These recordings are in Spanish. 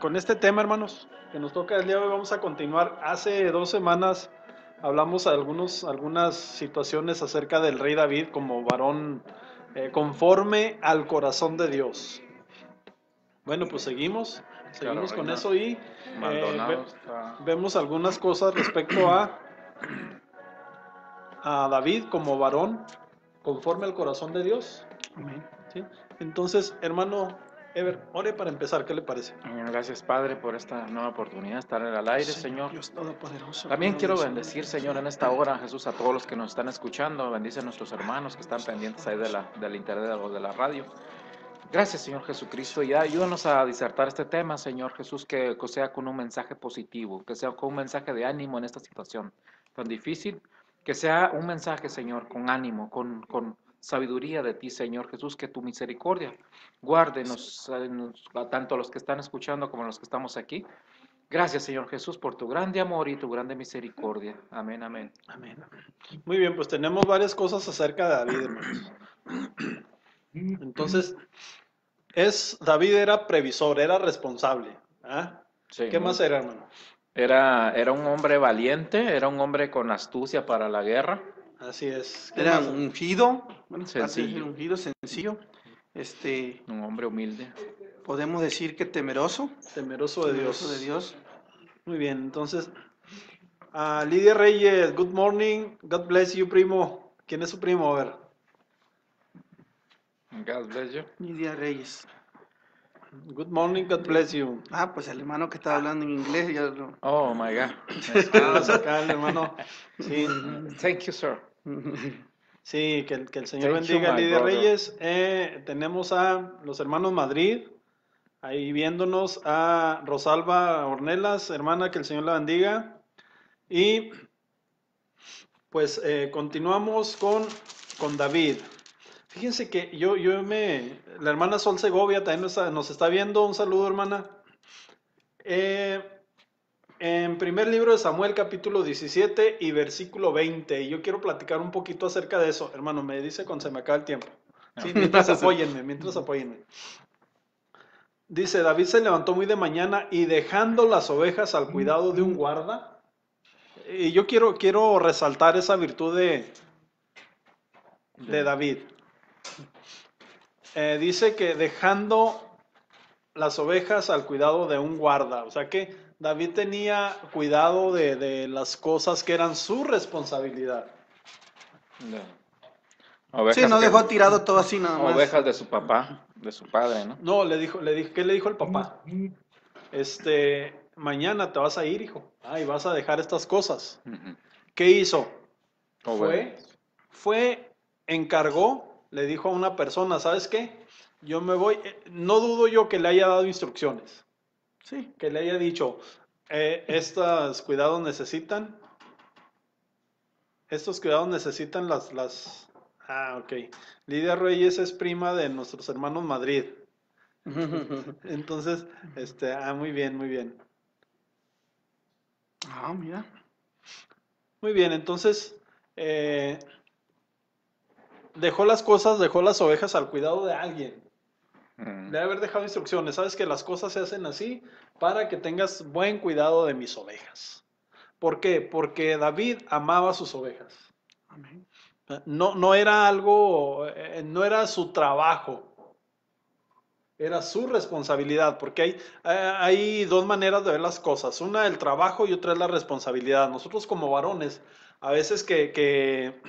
con este tema, hermanos, que nos toca el día de hoy, vamos a continuar. Hace 2 semanas hablamos de algunas situaciones acerca del rey David como varón conforme al corazón de Dios. Bueno, pues seguimos con Carolina eso y Maldonado está. vemos algunas cosas respecto a David como varón conforme al corazón de Dios. Amén. ¿Sí? Entonces, hermano Ever, ore para empezar, ¿qué le parece? Gracias, Padre, por esta nueva oportunidad de estar al aire, Señor Señor. Dios Todopoderoso, También Padre quiero de bendecir, Señor, en esta hora, Jesús, a todos los que nos están escuchando. Bendice a nuestros hermanos que están pendientes ahí del internet o de la radio. Gracias, Señor Jesucristo, y ayúdanos a disertar este tema, Señor Jesús, que sea con un mensaje positivo, que sea con un mensaje de ánimo en esta situación tan difícil, que sea un mensaje, Señor, con ánimo, con sabiduría de ti, Señor Jesús, que tu misericordia guárdenos, tanto a los que están escuchando como a los que estamos aquí. Gracias, Señor Jesús, por tu grande amor y tu grande misericordia. Amén, amén. Amén. Muy bien, pues tenemos varias cosas acerca de David, hermanos. Entonces, David era previsor, era responsable. ¿Ah? Sí, ¿Qué más era, hermano? Era un hombre valiente, era un hombre con astucia para la guerra, Así es. ¿Qué Era más? ungido, bueno, aparte de ser sencillo, ungido, sencillo, un hombre humilde. podemos decir que temeroso, Temeroso de temeroso de Dios. Dios. Muy bien, entonces, Lidia Reyes, good morning, God bless you, primo. ¿Quién es su primo? A ver. God bless you. Lidia Reyes. Good morning, God bless you. Pues el hermano que estaba hablando en inglés, ya lo... Oh my God. Acá el hermano. Sí, Thank you, sir. sí, que el Señor Thank you, bendiga a my Lidia brother. Reyes. Tenemos a los hermanos Madrid, ahí viéndonos, a Rosalba Ornelas, hermana, que el Señor la bendiga. Y pues continuamos con David. Fíjense que la hermana Sol Segovia también nos está viendo. Un saludo, hermana. Eh, en primer libro de Samuel, capítulo 17 y versículo 20. Y yo quiero platicar un poquito acerca de eso. Hermano, me dice cuando se me acaba el tiempo. Sí, mientras apóyenme. Dice, David se levantó muy de mañana y dejando las ovejas al cuidado de un guarda. Y yo quiero resaltar esa virtud de David. Dice que dejando las ovejas al cuidado de un guarda. O sea que David tenía cuidado de las cosas que eran su responsabilidad. Sí, Ovejas no dejó tirado todo así nada más. ovejas de su papá, de su padre, ¿no? No, ¿qué le dijo el papá? Mañana te vas a ir, hijo. Y vas a dejar estas cosas. Ujú. ¿Qué hizo? Obediente. Encargó, le dijo a una persona, ¿sabes qué? Yo me voy, no dudo yo que le haya dado instrucciones, Sí, que le haya dicho, estos cuidados necesitan ok. Lidia Reyes es prima de nuestros hermanos Madrid. Entonces, muy bien, muy bien. Mira. Muy bien, entonces, dejó las ovejas al cuidado de alguien. Debe haber dejado instrucciones. Sabes que las cosas se hacen así para que tengas buen cuidado de mis ovejas. ¿Por qué? Porque David amaba sus ovejas. Amén. No era algo, no era su trabajo, era su responsabilidad, porque hay dos maneras de ver las cosas. Una, el trabajo, y otra es la responsabilidad. Nosotros como varones, a veces que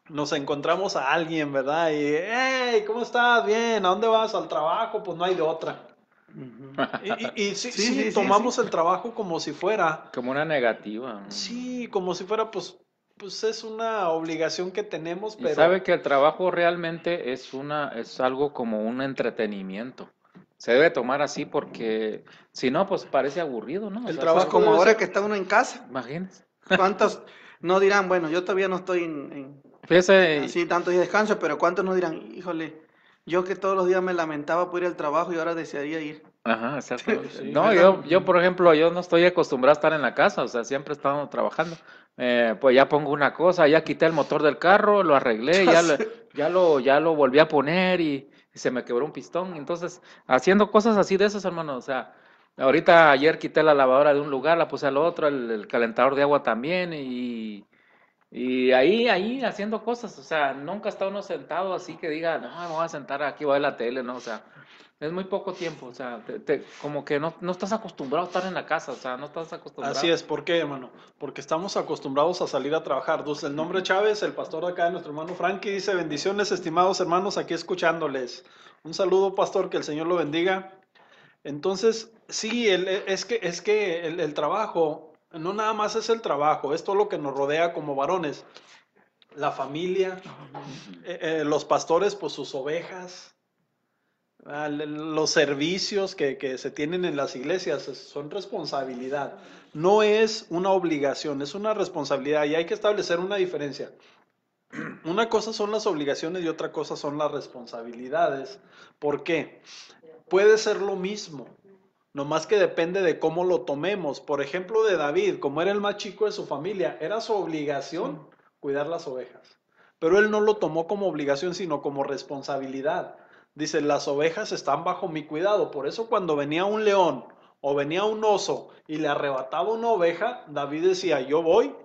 nos encontramos a alguien, ¿verdad? Y, hey, ¿cómo estás? Bien, ¿a dónde vas? Al trabajo, pues no hay de otra. Y sí, tomamos el trabajo como si fuera. Como una negativa. Sí, como si fuera, pues es una obligación que tenemos, Y pero sabe que el trabajo realmente es algo como un entretenimiento. Se debe tomar así porque si no, pues parece aburrido, ¿no? O el sea, es Pues trabajo algo, como debe ahora ser. que está uno en casa, imagínense. ¿cuántos no dirán, bueno, yo todavía no estoy Fíjese, así tanto de descanso, pero cuántos no dirán, híjole, yo que todos los días me lamentaba por ir al trabajo y ahora desearía ir? ajá, exactamente. Sí, No, ¿Verdad? yo, por ejemplo, yo no estoy acostumbrado a estar en la casa, o sea, siempre he estado trabajando. Pues ya pongo una cosa, ya quité el motor del carro, lo arreglé, ya lo volví a poner y se me quebró un pistón. Entonces, haciendo cosas así de esas, hermano, o sea, Ahorita ayer quité la lavadora de un lugar, la puse al otro, el calentador de agua también y ahí haciendo cosas, o sea, nunca está uno sentado así que diga, no, me voy a sentar aquí, voy a ver la tele, no, o sea, es muy poco tiempo, o sea, como que no estás acostumbrado a estar en la casa, o sea, no estás Así acostumbrado. es, ¿por qué, hermano? Porque estamos acostumbrados a salir a trabajar. Entonces, el nombre Chávez, el pastor acá, nuestro hermano Frankie, dice, bendiciones, estimados hermanos, aquí escuchándoles. Un saludo, pastor, que el Señor lo bendiga. Entonces, sí, es que el trabajo, no nada más es el trabajo, es todo lo que nos rodea como varones. La familia, los pastores, pues sus ovejas, los servicios que se tienen en las iglesias son responsabilidad. No es una obligación, es una responsabilidad y hay que establecer una diferencia. Una cosa son las obligaciones y otra cosa son las responsabilidades. ¿Por qué? Puede ser lo mismo, nomás que depende de cómo lo tomemos. Por ejemplo, de David, como era el más chico de su familia, era su obligación cuidar las ovejas. Pero él no lo tomó como obligación, sino como responsabilidad. Dice, las ovejas están bajo mi cuidado. Por eso cuando venía un león o venía un oso y le arrebataba una oveja, David decía, yo voy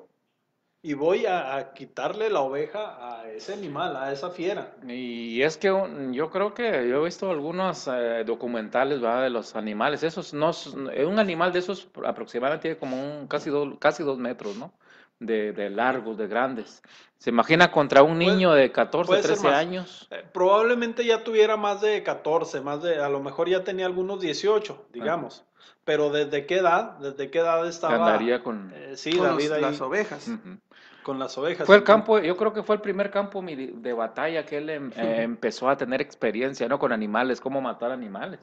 y voy a quitarle la oveja a ese animal, a esa fiera. Y es que yo creo que yo he visto algunos documentales, ¿verdad? De los animales, esos no, un animal de esos aproximadamente tiene como casi 2 metros, ¿no? De largos, de grandes. Se imagina contra un Puede, niño de 14, puede ser 13 más. años. Probablemente ya tuviera más de 14, a lo mejor ya tenía algunos 18, Ajá. digamos. Pero ¿desde qué edad? ¿Desde qué edad estaba, Andaría con... sí, con David las ahí ovejas. Ujú. con las ovejas? Fue el Entonces, campo, yo creo que fue el primer campo de batalla que él empezó a tener experiencia, ¿no? Con animales, cómo matar animales.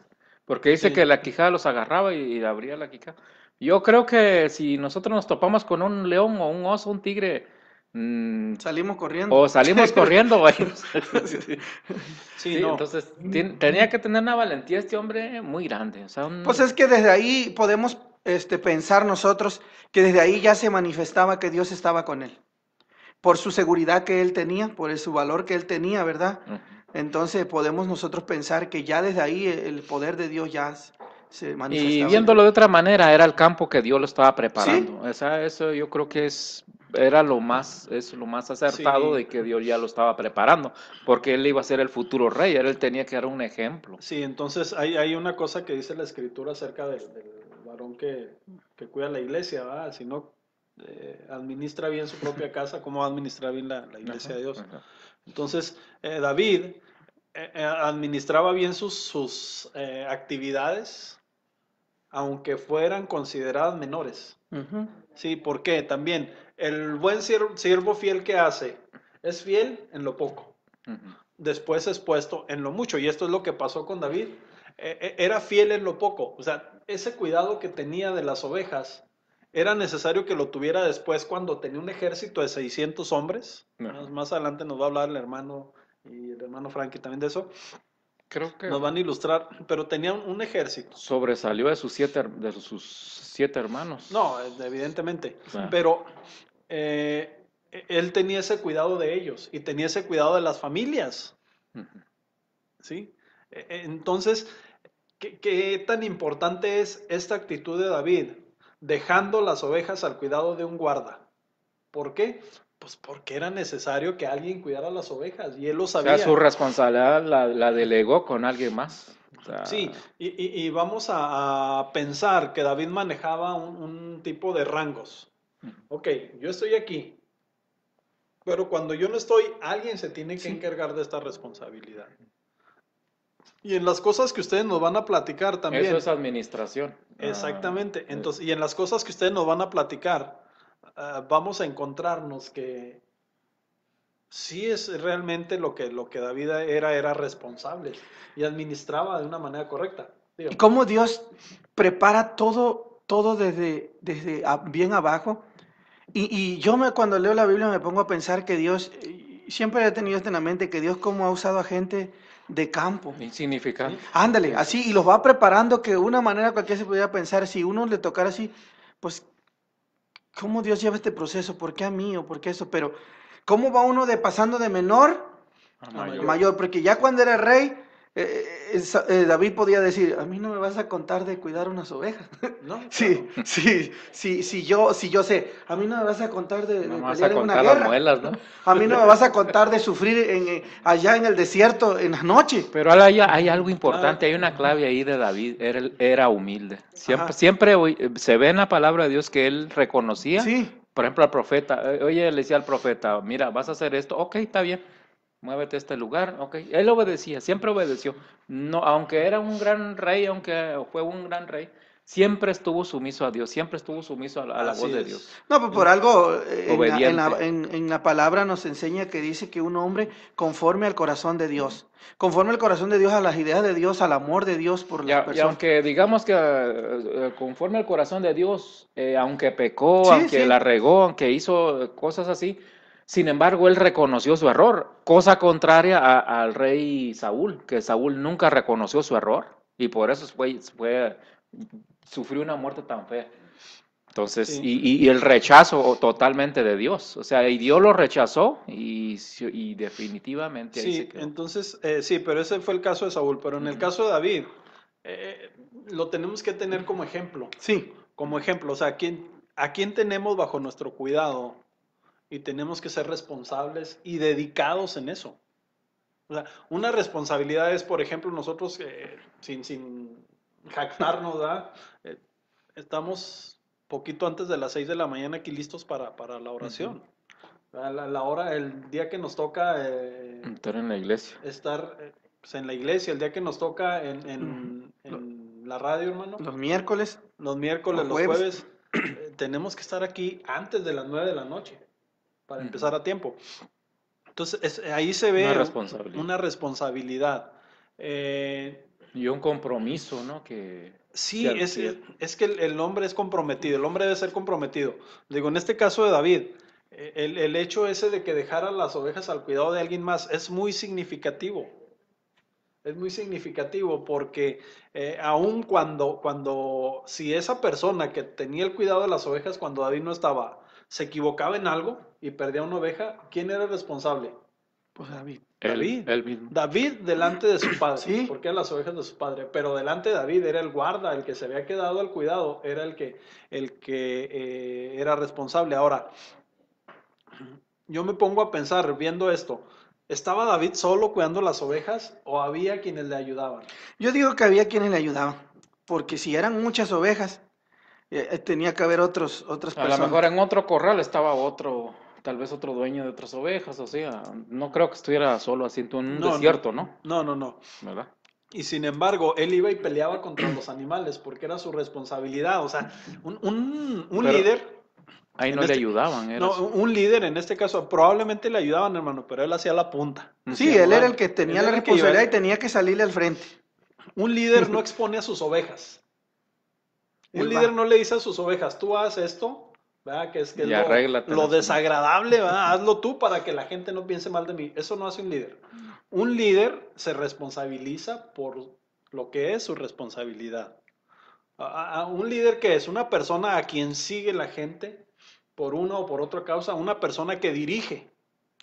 Porque dice que sí, la quijada los agarraba y abría la quijada. Yo creo que si nosotros nos topamos con un león o un oso, un tigre, mm, Salimos corriendo. o salimos corriendo, güey. sí, Sí, no. entonces tenía que tener una valentía este hombre muy grande. O sea, Pues es que desde ahí podemos pensar nosotros que desde ahí ya se manifestaba que Dios estaba con él. Por su seguridad que él tenía, por su valor que él tenía, ¿verdad? ujú. Entonces podemos nosotros pensar que ya desde ahí el poder de Dios ya se Y manifestaba en él. viéndolo de otra manera, era el campo que Dios lo estaba preparando. Sí, O sea, eso yo creo que es lo más acertado Sí, de que Dios ya lo estaba preparando, porque él iba a ser el futuro rey, él tenía que dar un ejemplo. sí, entonces hay una cosa que dice la escritura acerca del varón que cuida la iglesia, ¿verdad? Si no administra bien su propia casa, ¿cómo va a administrar bien la iglesia Ajá, de Dios? ajá. Entonces, David administraba bien sus actividades, aunque fueran consideradas menores. ujú, Sí, ¿por qué? También, el buen siervo fiel que hace es fiel en lo poco, Ujú. después es puesto en lo mucho. Y esto es lo que pasó con David. Era fiel en lo poco. O sea, ese cuidado que tenía de las ovejas era necesario que lo tuviera después cuando tenía un ejército de 600 hombres. Ajá. Más adelante nos va a hablar el hermano y el hermano Frankie también de eso. Creo que Nos van a ilustrar, pero tenía un ejército. sobresalió de sus siete hermanos. No, evidentemente. O sea, Pero él tenía ese cuidado de ellos y tenía ese cuidado de las familias. ujú. ¿Sí? Entonces, ¿qué tan importante es esta actitud de David? Dejando las ovejas al cuidado de un guarda. ¿Por qué? Pues porque era necesario que alguien cuidara las ovejas y él lo O sea, su sabía. responsabilidad la delegó con alguien más. O Sí, sea, y vamos a pensar que David manejaba un tipo de rangos. ujú. Ok, yo estoy aquí, pero cuando yo no estoy, alguien se tiene que sí. encargar de esta responsabilidad. Y en las cosas que ustedes nos van a platicar Eso es también. administración. Exactamente. Entonces, y en las cosas que ustedes nos van a platicar, vamos a encontrarnos que sí es realmente lo que David era responsable y administraba de una manera correcta. Y Dígame. cómo Dios prepara todo desde bien abajo. Y yo cuando leo la Biblia me pongo a pensar que Dios, siempre he tenido esto en la mente, que Dios cómo ha usado a gente de campo. ¿Sí? Insignificante. Ándale, Sí, sí. así, y los va preparando que una manera cualquiera se podía pensar, si uno le tocara así, pues, ¿cómo Dios lleva este proceso? ¿Por qué a mí o por qué eso? Pero, ¿cómo va uno pasando de menor A A a mayor. mayor. mayor? Porque ya cuando eres rey, David podía decir, a mí no me vas a contar de cuidar unas ovejas. ¿No? Sí, Claro. si yo sé, a mí no me vas a contar de No me vas pelear a en una contar las guerra. muelas, ¿no? A mí no me vas a contar de sufrir allá en el desierto en la noche. Pero hay algo Claro. importante, hay una clave ahí de David, era humilde. Ajá. Siempre se ve en la palabra de Dios que él reconocía, Sí, por ejemplo, al profeta, oye, le decía al profeta, mira, vas a hacer esto, ok, está bien, muévete a este lugar, ok. Él obedecía, siempre obedeció. No, aunque era un gran rey, aunque fue un gran rey, siempre estuvo sumiso a Dios, siempre estuvo sumiso a la voz Así de es. Dios. no, pues por En- algo Obediente. en la palabra nos enseña que dice que un hombre conforme al corazón de Dios, conforme al corazón de Dios, a las ideas de Dios, al amor de Dios por las Y personas. aunque digamos que conforme al corazón de Dios, aunque pecó, Sí, aunque la sí, regó, aunque hizo cosas así, sin embargo él reconoció su error, cosa contraria al rey Saúl, que Saúl nunca reconoció su error y por eso sufrió una muerte tan fea. Entonces, sí, y el rechazo totalmente de Dios, o sea, y Dios lo rechazó y definitivamente ahí se sí, quedó. entonces, sí, pero ese fue el caso de Saúl. Pero en el Ujú. caso de David, lo tenemos que tener como ejemplo. sí. Como ejemplo, o sea, ¿a quién tenemos bajo nuestro cuidado? Y tenemos que ser responsables y dedicados en eso. O sea, una responsabilidad es, por ejemplo, nosotros, sin jactarnos, ¿verdad? Eh, estamos poquito antes de las 6 de la mañana aquí listos para la Ujú. oración. La hora, el día que nos toca Estar en la iglesia. estar pues, en la iglesia, el día que nos toca Ujú. Lo- en la radio, hermano, Los miércoles los o miércoles, los jueves. jueves, tenemos que estar aquí antes de las 9 de la noche para Ujú. empezar a tiempo. Entonces, ahí se Una ve responsabilidad. una responsabilidad. Eh, Y un compromiso, ¿no? Que se sí, adquiere. es que el hombre es comprometido, el hombre debe ser comprometido. Digo, en este caso de David, el hecho ese de que dejara las ovejas al cuidado de alguien más es muy significativo. Es muy significativo porque aun si esa persona que tenía el cuidado de las ovejas cuando David no estaba, se equivocaba en algo y perdía una oveja, ¿quién era el responsable? Pues David. David. Él mismo. David delante de su padre, Sí, porque eran las ovejas de su padre, pero delante de David era el guarda, el que se había quedado al cuidado, era el que era responsable. Ahora, yo me pongo a pensar viendo esto, ¿estaba David solo cuidando las ovejas o había quienes le ayudaban? yo digo que había quienes le ayudaban, porque si eran muchas ovejas, tenía que haber otras A lo personas. mejor en otro corral estaba otro, tal vez otro dueño de otras ovejas, o sea, no creo que estuviera solo así en un No, no, desierto, ¿no? no, no, no. ¿Verdad? Y sin embargo, él iba y peleaba contra los animales porque era su responsabilidad. O sea, un Pero líder, ahí en no le este, ayudaban, era no, su... un líder en este caso, probablemente le ayudaban, hermano, pero él hacía la punta. Sí, Ujú. él era el ¿Verdad? que Él tenía la era el que iba. responsabilidad y tenía que salirle al frente. Un líder no expone a sus ovejas. Un Él líder va. no le dice a sus ovejas, tú haz esto, ¿verdad? Que es Y lo arréglatelas como... desagradable, ¿verdad? Hazlo tú para que la gente no piense mal de mí. Eso no hace un líder. Un líder se responsabiliza por lo que es su responsabilidad. A un líder que es una persona a quien sigue la gente por una o por otra causa, una persona que dirige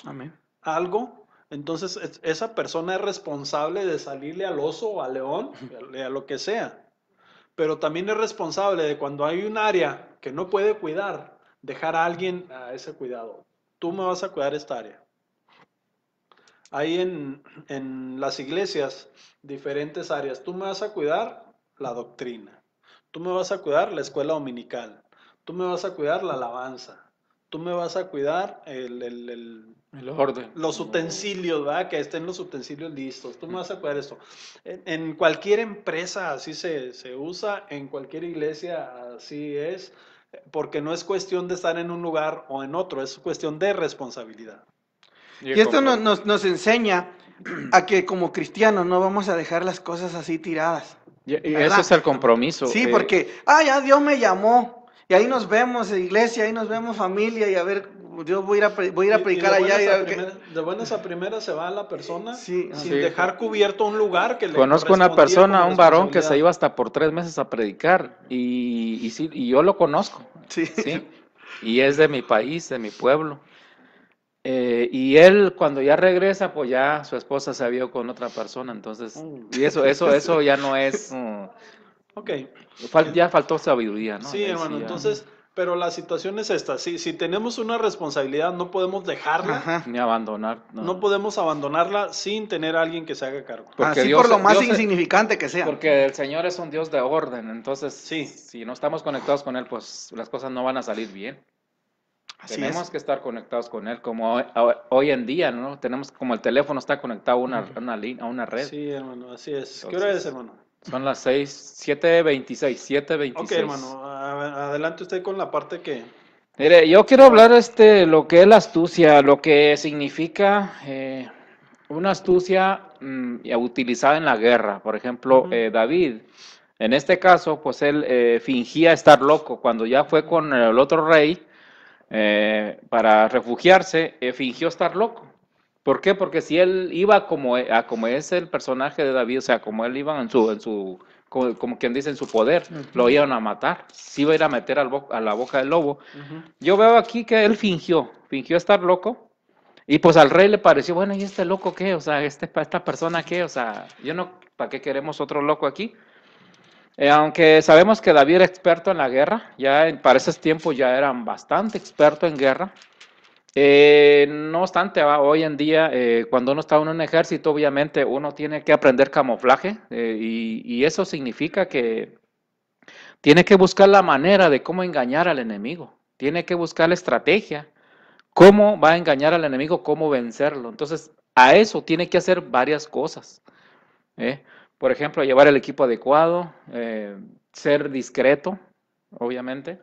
Amén. algo, entonces esa persona es responsable de salirle al oso o al león, a lo que sea, pero también es responsable de cuando hay un área que no puede cuidar, dejar a alguien a ese cuidado. Tú me vas a cuidar esta área. Hay en las iglesias diferentes áreas. Tú me vas a cuidar la doctrina. Tú me vas a cuidar la escuela dominical. Tú me vas a cuidar la alabanza. Tú me vas a cuidar El orden. los utensilios, ¿verdad? Que estén los utensilios listos. Tú me vas a cuidar esto. En cualquier empresa así se usa, en cualquier iglesia así es, porque no es cuestión de estar en un lugar o en otro, es cuestión de responsabilidad. Y Y el esto compromiso. nos enseña a que como cristianos no vamos a dejar las cosas así tiradas, Y ese ¿verdad? es el compromiso. Sí, porque, ya Dios me llamó, y ahí nos vemos, iglesia, ahí nos vemos familia, y a ver, Dios voy a ir a Y predicar allá. de buenas a primeras se va la persona Sí, sin Sí, dejar cubierto un lugar que le conozco una correspondía persona, como un varón que se responsabilidad. iba hasta por 3 meses a predicar y sí, y yo lo conozco, sí. sí, y es de mi país, de mi pueblo. Y él cuando ya regresa, pues ya su esposa se vio con otra persona, entonces, y eso ya no es, Ok. ya faltó sabiduría, ¿no? Sí, Y ahí hermano, sí ya, entonces, pero la situación es esta, si tenemos una responsabilidad, no podemos dejarla, Ajá. ni abandonar, no no. podemos abandonarla sin tener a alguien que se haga cargo. Porque Así por lo más Dios, insignificante que sea. porque el Señor es un Dios de orden, entonces, Sí. si no estamos conectados con Él, pues las cosas no van a salir bien. Así Tenemos es. que estar conectados con Él, como hoy en día, ¿no? Tenemos, como el teléfono está conectado a una red. Sí, hermano, así es. ¿Qué hora es, Entonces, hermano? son las 7:26, 7:26. Ok, hermano, adelante usted con la parte que... Mire, yo quiero hablar lo que es la astucia, lo que significa una astucia utilizada en la guerra. Por ejemplo, David, en este caso, pues él fingía estar loco. Cuando ya fue con el otro rey para refugiarse, fingió estar loco. ¿Por qué? Porque si él iba como es el personaje de David, o sea, como él iba como quien dice, en su poder, lo iban a matar, se iba a ir a meter a la boca del lobo. Yo veo aquí que él fingió estar loco, y pues al rey le pareció, bueno, ¿y este loco qué? O sea, esta persona qué? O sea, ¿para qué queremos otro loco aquí? Aunque sabemos que David era experto en la guerra, para esos tiempos ya eran bastante experto en guerra. No obstante, hoy en día, cuando uno está en un ejército, obviamente uno tiene que aprender camuflaje, y eso significa que tiene que buscar la manera de cómo engañar al enemigo, tiene que buscar la estrategia, cómo va a engañar al enemigo, cómo vencerlo. Entonces, a eso tiene que hacer varias cosas. Por ejemplo, llevar el equipo adecuado, ser discreto, obviamente.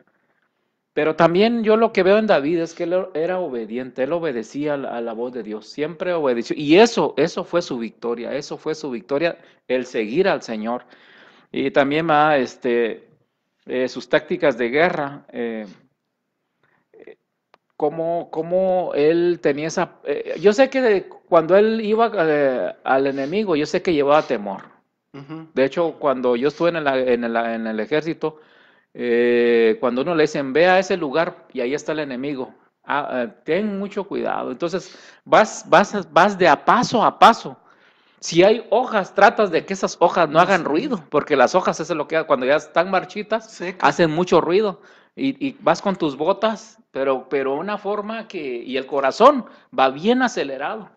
Pero también yo lo que veo en David es que él era obediente, él obedecía a la voz de Dios, siempre obedeció. Y eso fue su victoria, el seguir al Señor. Y también sus tácticas de guerra, cómo él tenía esa... yo sé que cuando él iba al enemigo, yo sé que llevaba temor. De hecho, cuando yo estuve en el ejército, cuando uno le dicen, ve a ese lugar y ahí está el enemigo, ten mucho cuidado. Entonces, vas de a paso. Si hay hojas, tratas de que esas hojas no hagan ruido, porque las hojas, eso es lo que cuando ya están marchitas, hacen mucho ruido. Y vas con tus botas, pero una forma y el corazón va bien acelerado.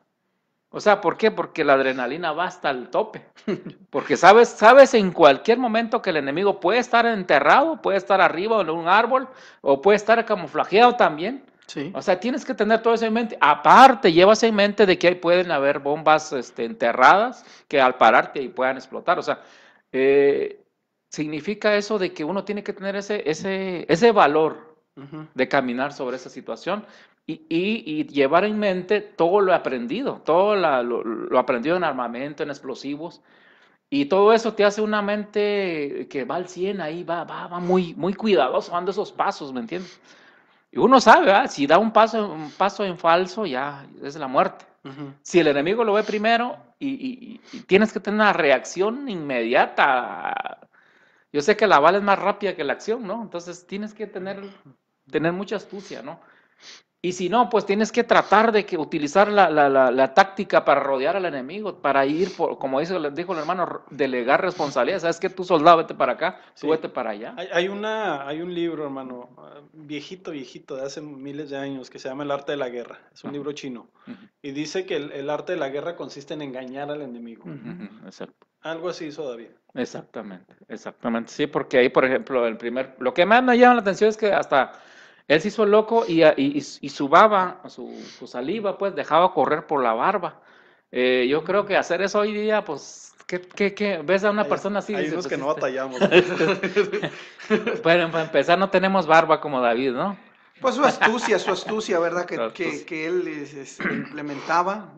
O sea, ¿por qué? Porque la adrenalina va hasta el tope. Porque sabes en cualquier momento que el enemigo puede estar enterrado, puede estar arriba en un árbol, o puede estar camuflajeado también. Sí. O sea, tienes que tener todo eso en mente. Aparte, llevas en mente de que ahí pueden haber bombas enterradas que al pararte y puedan explotar. O sea, significa eso de que uno tiene que tener ese valor de caminar sobre esa situación y llevar en mente todo lo aprendido, todo lo aprendido en armamento, en explosivos. Y todo eso te hace una mente que va al 100 ahí, va muy, muy cuidadoso, dando esos pasos, ¿me entiendes? Y uno sabe, ¿verdad? Si da un paso en falso, ya es la muerte. Si el enemigo lo ve primero y tienes que tener una reacción inmediata. Yo sé que la bala es más rápida que la acción, ¿no? Entonces tienes que tener mucha astucia, ¿no? Y si no, pues tienes que tratar de utilizar la táctica para rodear al enemigo, para ir, como dijo el hermano, delegar responsabilidad. ¿Sabes qué? Tu soldado, vete para acá, tú vete para allá. Hay un libro, hermano, viejito, de hace miles de años, que se llama El arte de la guerra. Es un libro chino. Y dice que el arte de la guerra consiste en engañar al enemigo. Exacto. Algo así hizo David. Exactamente. Sí, porque ahí, por ejemplo, lo que más me llama la atención es que hasta él se hizo loco y su baba, su saliva, pues dejaba correr por la barba. Yo creo que hacer eso hoy día, pues, ¿qué? ¿Ves a una persona así? Hay unos que no batallamos. Bueno, para empezar, no tenemos barba como David, ¿no? Pues su astucia, ¿verdad? Que él implementaba,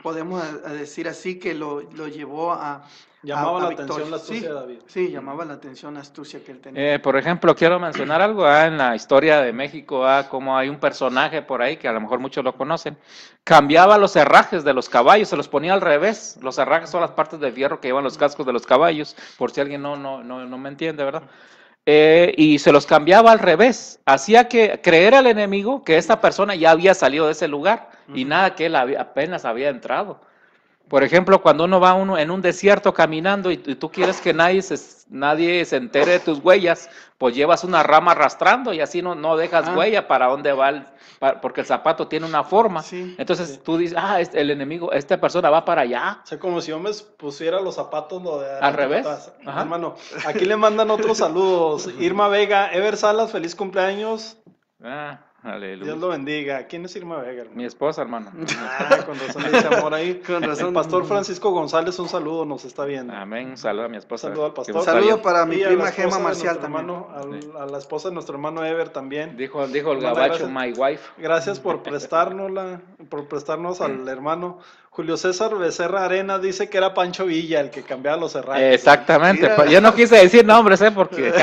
podemos decir así, que lo llevó a llamaba la victoria. Atención la astucia de David. Sí, llamaba la atención la astucia que él tenía. Por ejemplo, quiero mencionar algo en la historia de México, como hay un personaje por ahí que a lo mejor muchos lo conocen, cambiaba los herrajes de los caballos, se los ponía al revés. Los herrajes son las partes de fierro que llevan los cascos de los caballos, por si alguien no me entiende, ¿verdad? y se los cambiaba al revés. Hacía que creer al enemigo que esta persona ya había salido de ese lugar y nada, que él apenas había entrado. Por ejemplo, cuando uno en un desierto caminando y tú quieres que nadie se entere de tus huellas, pues llevas una rama arrastrando y así no dejas huella para dónde va, porque el zapato tiene una forma. Sí, Entonces sí. tú dices, el enemigo, esta persona va para allá. O sea, como si yo me pusiera los zapatos lo de Al adelante para revés. atrás. Ajá. Hermano, aquí le mandan otros saludos. Irma Vega, Ever Salas, feliz cumpleaños. Dios Aleluya. lo bendiga. ¿Quién es Irma Vega, hermano? Mi esposa, hermano. Con razón le dice amor ahí. Con razón. El pastor Francisco González, un saludo, nos está viendo. Amén. Saluda a mi esposa. Saludo al que pastor. nos está Saludo viendo. para mi Y a la prima esposa Gema de Marcial nuestro también. hermano, a la esposa de nuestro hermano Ever también. Dijo el Hermana, gabacho, gracias. my wife. Gracias por prestarnos al hermano. Julio César Becerra Arenas dice que era Pancho Villa el que cambiaba los herrajes. Exactamente. Mira. Yo no quise decir nombres, porque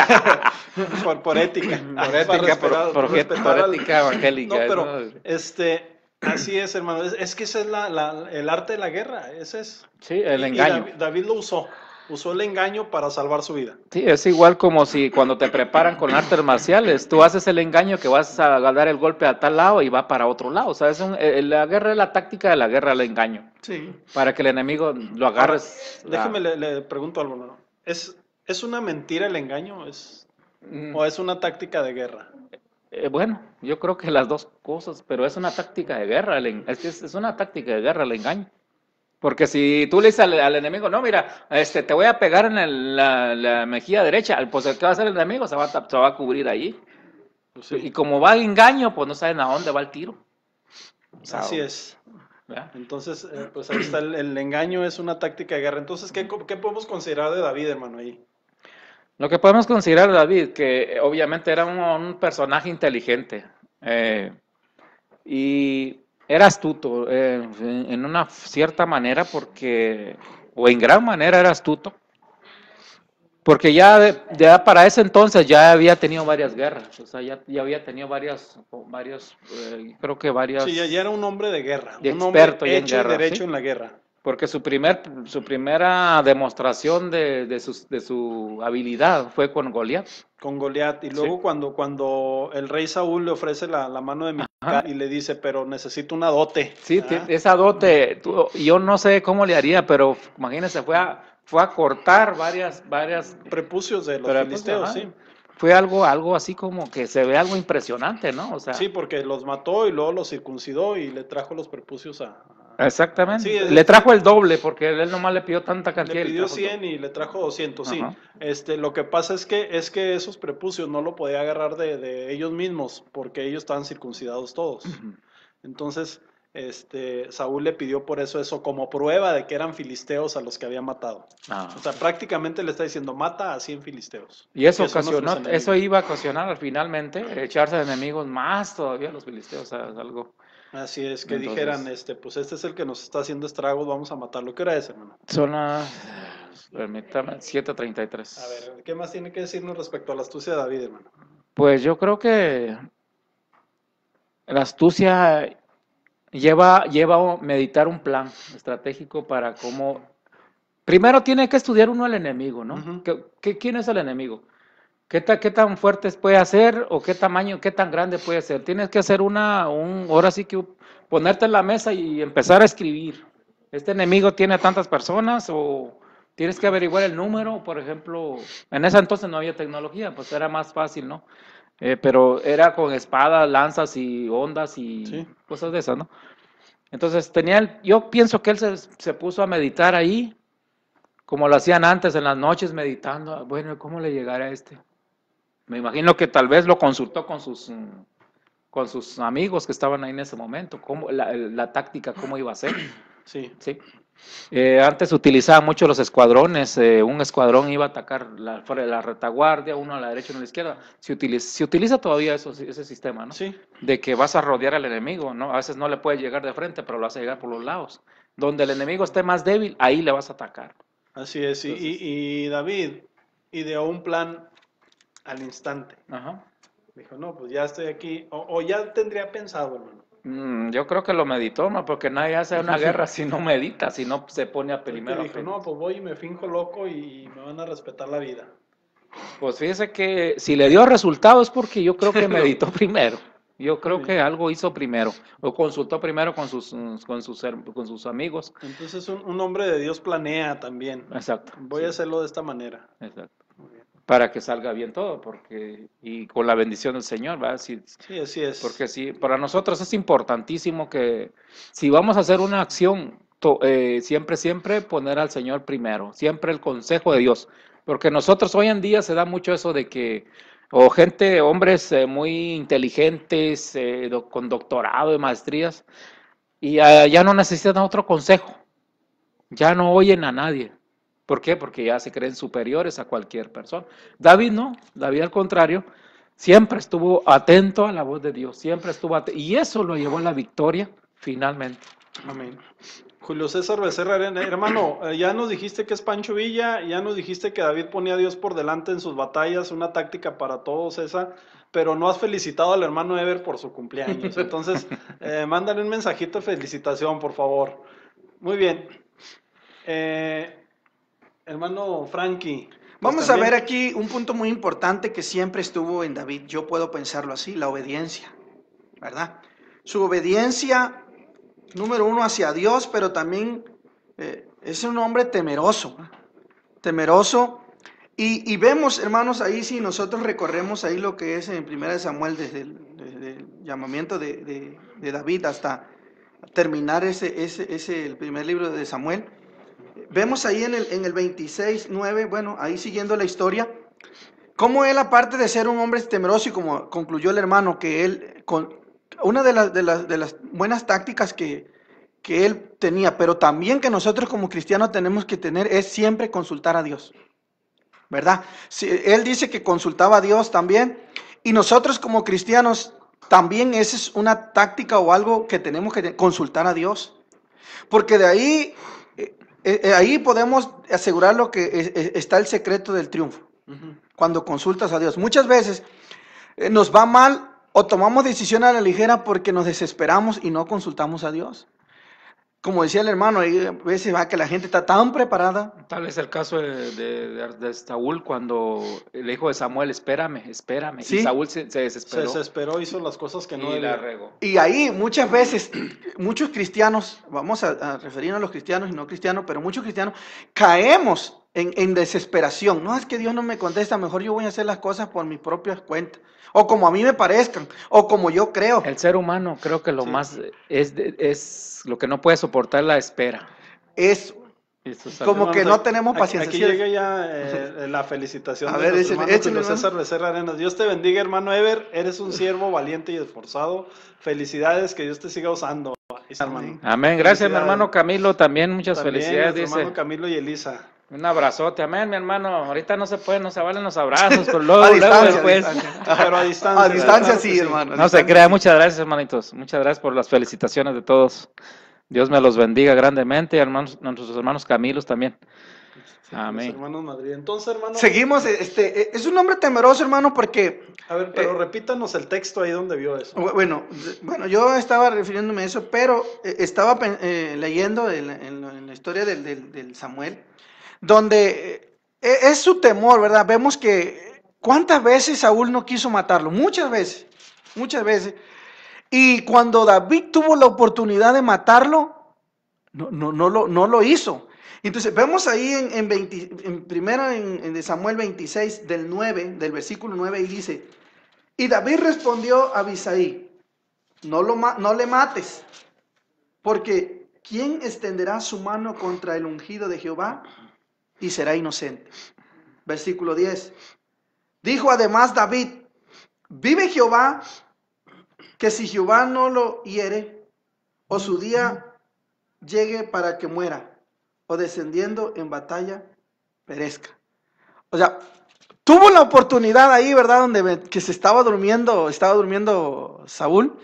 Por ética. por ética, por ética evangélica. No, pero ¿no? así es, hermano. Es que ese es el arte de la guerra. Ese es. Sí, el Y engaño. David lo usó. Usó el engaño para salvar su vida. Sí, es igual como si cuando te preparan con artes marciales, tú haces el engaño que vas a dar el golpe a tal lado y va para otro lado. O sea, la guerra es la táctica de la guerra, el engaño. Sí. Para que el enemigo lo agarres. Déjeme le pregunto algo, ¿no? ¿Es una mentira el engaño? Mm, ¿O es una táctica de guerra? bueno, yo creo que las dos cosas, pero es una táctica de guerra. Es una táctica de guerra el engaño. Porque si tú le dices al enemigo, no, mira, te voy a pegar en la mejilla derecha, pues el que va a ser el enemigo se va a cubrir ahí. Pues sí. Y como va el engaño, pues no saben a dónde va el tiro. O sea, Así es. ¿verdad? Entonces, pues ahí está el engaño, es una táctica de guerra. Entonces, ¿qué podemos considerar de David, hermano, ahí? Lo que podemos considerar, David, que obviamente era un personaje inteligente y era astuto en una cierta manera, o en gran manera era astuto, porque ya para ese entonces ya había tenido varias guerras, o sea, ya había tenido creo que varias. Sí, ya era un hombre de guerra, De un hombre experto ya en hecho y guerra, derecho ¿sí? en la guerra. Porque su primera demostración de su habilidad fue con Goliat. Con Goliat. Y luego Sí. cuando el rey Saúl le ofrece la mano de Mical y le dice, pero necesito una dote. Sí, ¿Ah? esa dote, yo no sé cómo le haría, pero imagínense, fue a cortar varias Prepucios de los pero, filisteos, ajá, sí. Fue algo así como que se ve algo impresionante, ¿no? O sea, Sí, porque los mató y luego los circuncidó y le trajo los prepucios exactamente. Sí, Le trajo el doble porque él nomás le pidió tanta cantidad. le pidió trajo el 100 y le trajo 200, sí. Ajá. Lo que pasa es que esos prepucios no lo podía agarrar de ellos mismos porque ellos estaban circuncidados todos. Ujú. Entonces, Saúl le pidió por eso como prueba de que eran filisteos a los que había matado. Ah. O sea, prácticamente le está diciendo, mata a 100 filisteos. Y eso que son nuestros enemigos. eso iba a ocasionar finalmente echarse de enemigos más todavía los filisteos, o sea, es algo. Así es, que Entonces, dijeran, pues este es el que nos está haciendo estragos, vamos a matarlo. ¿Qué hora es, hermano? Son las, permítame, 7:33. A ver, ¿qué más tiene que decirnos respecto a la astucia de David, hermano? Pues yo creo que la astucia lleva a meditar un plan estratégico para cómo. Primero tiene que estudiar uno al enemigo, ¿no? Ujú. ¿Quién es el enemigo? ¿Qué tan fuertes puede hacer o qué tamaño, qué tan grande puede ser? Tienes que hacer ahora sí que ponerte en la mesa y empezar a escribir. Este enemigo tiene tantas personas o tienes que averiguar el número, por ejemplo, en ese entonces no había tecnología, pues era más fácil, ¿no? Pero era con espadas, lanzas y ondas y Sí. cosas de esas, ¿no? Entonces yo pienso que él se puso a meditar ahí, como lo hacían antes en las noches meditando, bueno, ¿cómo le llegará a este? Me imagino que tal vez lo consultó con sus amigos que estaban ahí en ese momento, la táctica, cómo iba a ser. Sí. ¿Sí? Antes utilizaban mucho los escuadrones, un escuadrón iba a atacar la retaguardia, uno a la derecha, uno a la izquierda. Se utiliza todavía ese sistema, ¿no? Sí. De que vas a rodear al enemigo, ¿no? A veces no le puedes llegar de frente, pero lo vas a llegar por los lados. Donde el enemigo esté más débil, ahí le vas a atacar. Así es. Entonces, Y David ideó un plan al instante. ajá. Dijo, no, pues ya estoy aquí. O ya tendría pensado, hermano. Yo creo que lo meditó, ¿no? Porque nadie hace una guerra si no medita, si no se pone a primero. Dijo, no, pues voy y me finjo loco y me van a respetar la vida. Pues fíjese que si le dio resultado es porque yo creo que meditó primero. Yo creo que algo hizo primero, o consultó primero con sus amigos. Entonces un hombre de Dios planea también. Exacto. Voy sí, a hacerlo de esta manera. exacto. Para que salga bien todo, porque, y con la bendición del Señor, ¿verdad? Sí, así es. Porque sí, para nosotros es importantísimo que si vamos a hacer una acción, siempre poner al Señor primero, siempre el consejo de Dios, porque nosotros hoy en día se da mucho eso de que, o gente, hombres muy inteligentes, con doctorado y maestrías, y ya no necesitan otro consejo, ya no oyen a nadie. ¿Por qué? Porque ya se creen superiores a cualquier persona. David no, David al contrario, siempre estuvo atento a la voz de Dios, siempre estuvo atento, y eso lo llevó a la victoria finalmente. Amén. Julio César Becerra Arena, hermano, ya nos dijiste que es Pancho Villa, ya nos dijiste que David ponía a Dios por delante en sus batallas, una táctica para todos esa, pero no has felicitado al hermano Ever por su cumpleaños. Entonces, mándale un mensajito de felicitación, por favor. Muy bien. Hermano Frankie. Pues Vamos también, a ver aquí un punto muy importante que siempre estuvo en David. Yo puedo pensarlo así, la obediencia, ¿verdad? Su obediencia, número uno, hacia Dios, pero también es un hombre temeroso, ¿no? Temeroso. Y vemos, hermanos, ahí si nosotros recorremos ahí lo que es en 1 Samuel, desde el llamamiento de David hasta terminar el primer libro de Samuel, vemos ahí en el 26:9, bueno, ahí siguiendo la historia, cómo él, aparte de ser un hombre temeroso, y como concluyó el hermano, que él, una de las buenas tácticas que él tenía, pero también que nosotros como cristianos tenemos que tener, es siempre consultar a Dios, ¿verdad? Él dice que consultaba a Dios también, y nosotros como cristianos también esa es una táctica o algo que tenemos que consultar a Dios, porque de ahí, ahí podemos asegurar lo que está el secreto del triunfo, cuando consultas a Dios. Muchas veces nos va mal o tomamos decisiones a la ligera porque nos desesperamos y no consultamos a Dios. Como decía el hermano, hay veces va que la gente está tan preparada. Tal es el caso de Saúl cuando el hijo de Samuel, espérame. Sí. Y Saúl se se desesperó. desesperó, hizo las cosas que no y la debía. regó. Y ahí muchas veces, muchos cristianos, vamos a referirnos a los cristianos y no cristianos, pero muchos cristianos caemos en desesperación. No, es que Dios no me contesta, mejor yo voy a hacer las cosas por mis propias cuentas, o como a mí me parezcan, o como yo creo. El ser humano creo que lo Sí. más es lo que no puede soportar la espera. Es Eso es como algo- que no tenemos paciencia. Aquí ¿sí? llega ya la felicitación A de ver, nuestro échale, hermano échale, Julio hermano. César Becerra Arenas. Dios te bendiga, hermano Ever. Eres un siervo valiente y esforzado. Felicidades, que Dios te siga usando. Hermano. Amén. Gracias, mi Felicidades. hermano Camilo, también muchas También felicidades. nuestro Dice. hermano Camilo y Elisa. Un abrazote, amén, mi hermano. Ahorita no se puede, no se valen los abrazos, pero luego, A luego distancia, después. a distancia. Pero a distancia. A distancia claro sí, que hermano. a No se distancia crea, sí. muchas gracias, hermanitos. Muchas gracias por las felicitaciones de todos. Dios me los bendiga grandemente, hermanos, nuestros hermanos Camilos también. Sí, Amén. los hermanos Madrid. Entonces, hermano. Seguimos, es un hombre temeroso, hermano, porque, A ver, pero repítanos el texto ahí donde vio eso. bueno, yo estaba refiriéndome a eso, pero estaba leyendo en la historia del Samuel, donde es su temor, ¿verdad? Vemos que cuántas veces Saúl no quiso matarlo, muchas veces, y cuando David tuvo la oportunidad de matarlo, no lo hizo. Entonces vemos ahí primero en Samuel 26 del versículo 9, y dice: y David respondió a Abisai: no le mates, porque ¿quién extenderá su mano contra el ungido de Jehová y será inocente? Versículo 10. Dijo además David: vive Jehová, que si Jehová no lo hiere, o su día llegue para que muera, o descendiendo en batalla perezca. O sea, tuvo la oportunidad ahí, ¿verdad? Que estaba durmiendo Saúl,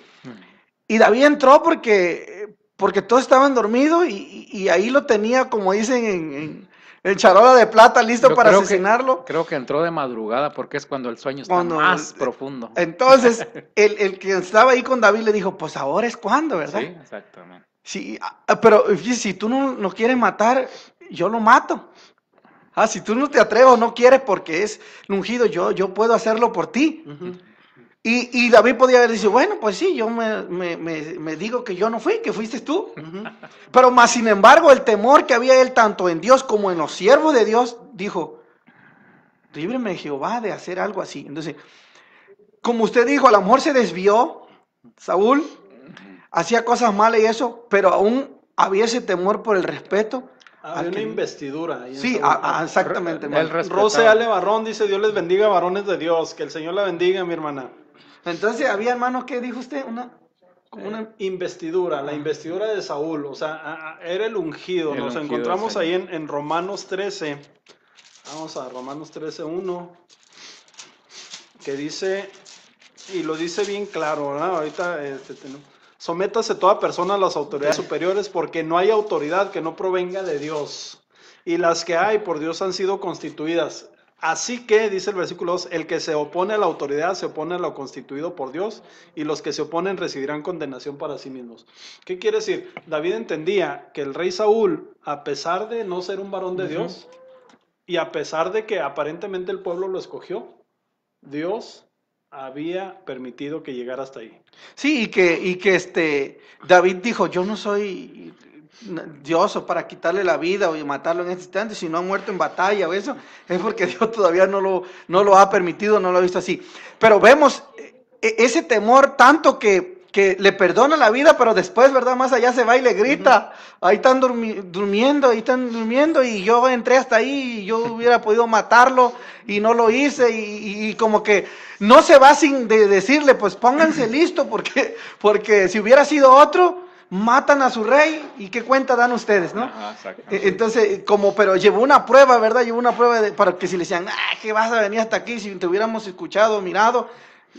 y David entró porque todos estaban dormidos, y ahí lo tenía, como dicen, en charola de plata, listo para asesinarlo. Creo que entró de madrugada porque es cuando el sueño está más profundo. Entonces, el que estaba ahí con David le dijo: pues ahora es cuando, ¿verdad? Sí, exactamente. Sí, pero si tú no quieres matar, yo lo mato. Si tú no te atreves, no quieres porque es ungido, yo puedo hacerlo por ti. Y David podía haber dicho, bueno, pues sí, yo me digo que yo no fui, que fuiste tú. Pero más sin embargo, el temor que había él tanto en Dios como en los siervos de Dios, dijo, líbreme Jehová de hacer algo así. Entonces, como usted dijo, a lo mejor se desvió Saúl, hacía cosas malas y eso, pero aún había ese temor por el respeto. Había una investidura. Ahí Sí, exactamente. Rose Ale Barrón dice, Dios les bendiga, varones de Dios, que el Señor la bendiga, mi hermana. Entonces, había, hermano, ¿qué dijo usted? Una investidura, la investidura de Saúl, o sea, era el ungido. Nos encontramos ahí en Romanos 13. Vamos a Romanos 13:1, que dice, y lo dice bien claro, ¿verdad? Ahorita sométase toda persona a las autoridades superiores, porque no hay autoridad que no provenga de Dios, y las que hay por Dios han sido constituidas. Así que, dice el versículo 2, el que se opone a la autoridad se opone a lo constituido por Dios, y los que se oponen recibirán condenación para sí mismos. ¿Qué quiere decir? David entendía que el rey Saúl, a pesar de no ser un varón de Dios, y a pesar de que aparentemente el pueblo lo escogió, Dios había permitido que llegara hasta ahí. Sí, y que David dijo, yo no soy Dios o para quitarle la vida o matarlo en este instante, si no ha muerto en batalla o eso, es porque Dios todavía no lo ha permitido, no lo ha visto así. Pero vemos ese temor tanto que le perdona la vida, pero después, ¿verdad? Más allá se va y le grita, ahí están durmiendo, y yo entré hasta ahí y yo hubiera podido matarlo y no lo hice, y como que no se va sin decirle, pues pónganse listo, porque si hubiera sido otro, matan a su rey y qué cuenta dan ustedes, ¿no? Entonces, pero llevó una prueba, ¿verdad? Llevó una prueba para que si le decían, que vas a venir hasta aquí si te hubiéramos escuchado, mirado.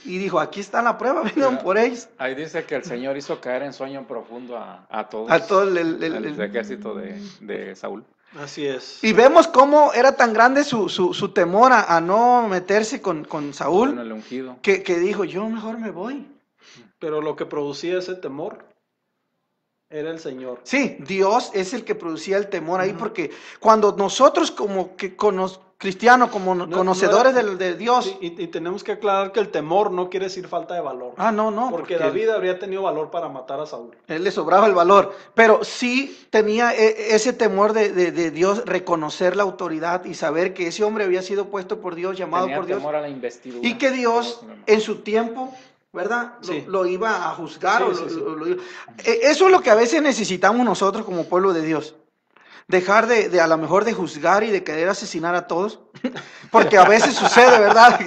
Y dijo, aquí está la prueba, vengan por ellos. Ahí dice que el Señor hizo caer en sueño profundo a todos. A todo el ejército de Saúl. Así es. Y vemos cómo era tan grande su temor a no meterse con Saúl, con el ungido, que dijo, yo mejor me voy. Pero lo que producía ese temor era el Señor. Sí, Dios es el que producía el temor ahí, porque cuando nosotros como cristianos, como conocedores de Dios. Sí, y tenemos que aclarar que el temor no quiere decir falta de valor. No. Porque David habría tenido valor para matar a Saúl. Él le sobraba el valor, pero sí tenía ese temor de Dios, reconocer la autoridad y saber que ese hombre había sido puesto por Dios, llamado por Dios. Temor a la investidura. Y que Dios en su tiempo, ¿verdad? Sí. Lo iba a juzgar. Sí. Eso es lo que a veces necesitamos nosotros como pueblo de Dios. Dejar a lo mejor de juzgar y de querer asesinar a todos, porque a veces sucede, ¿verdad?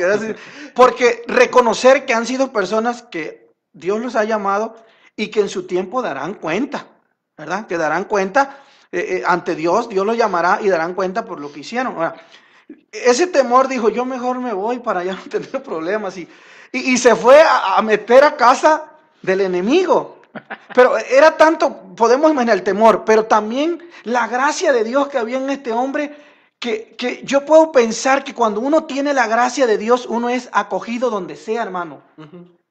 Porque reconocer que han sido personas que Dios los ha llamado y que en su tiempo darán cuenta, ¿verdad? Que darán cuenta ante Dios, Dios los llamará y darán cuenta por lo que hicieron. Ahora, ese temor dijo, yo mejor me voy para ya no tener problemas, y se fue a meter a casa del enemigo. Pero era tanto, podemos imaginar el temor, pero también la gracia de Dios que había en este hombre, que yo puedo pensar que cuando uno tiene la gracia de Dios, uno es acogido donde sea, hermano,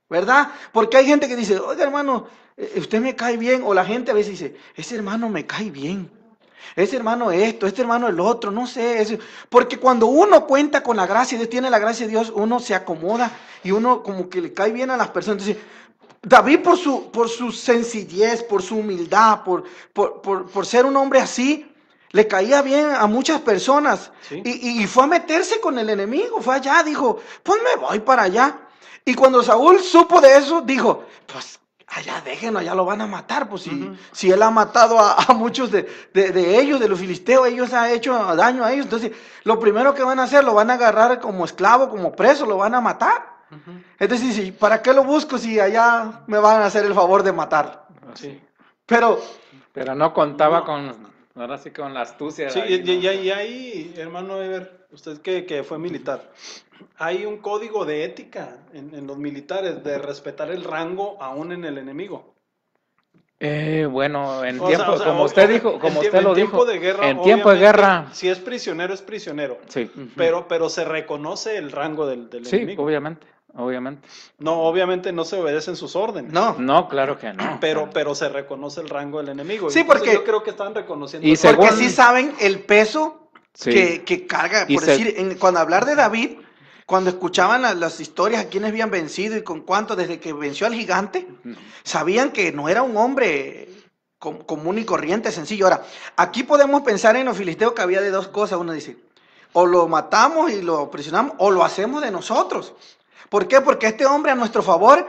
¿verdad? Porque hay gente que dice, oiga, hermano, usted me cae bien, o la gente a veces dice, ese hermano me cae bien, ese hermano esto, este hermano el otro, no sé, porque cuando uno cuenta con la gracia de Dios, tiene la gracia de Dios, uno se acomoda y uno como que le cae bien a las personas. Entonces, David por su sencillez, por su humildad, por ser un hombre así, le caía bien a muchas personas. Sí. Y fue a meterse con el enemigo, fue allá, dijo, pues me voy para allá. Y cuando Saúl supo de eso, dijo, pues allá déjenlo, allá lo van a matar. Pues si él ha matado a muchos de ellos, de los filisteos, ellos han hecho daño a ellos. Entonces, lo primero que van a hacer, lo van a agarrar como esclavo, como preso, lo van a matar. Entonces dice, ¿para qué lo busco si allá me van a hacer el favor de matar? Sí. Pero no contaba ahora sí con la astucia. Sí, ahí, ¿no? y ahí, hermano Eber, usted que fue militar, hay un código de ética en los militares de respetar el rango aún en el enemigo. Bueno, en O tiempo, sea, como usted dijo, como usted lo dijo, en tiempo de guerra, si es prisionero, es prisionero. Sí. Pero se reconoce el rango del enemigo. Obviamente. No, obviamente no se obedecen sus órdenes. No, claro que no. Pero se reconoce el rango del enemigo. Sí, Entonces, porque yo creo que estaban reconociendo. Porque sí saben el peso Sí. que carga, Y por se- decir, cuando hablar de David, cuando escuchaban las historias a quienes habían vencido y con cuánto, desde que venció al gigante, sabían que no era un hombre común y corriente, sencillo. Ahora, aquí podemos pensar en los filisteos que había de dos cosas. Uno dice, o lo matamos y lo prisionamos, o lo hacemos de nosotros. ¿Por qué? Porque este hombre a nuestro favor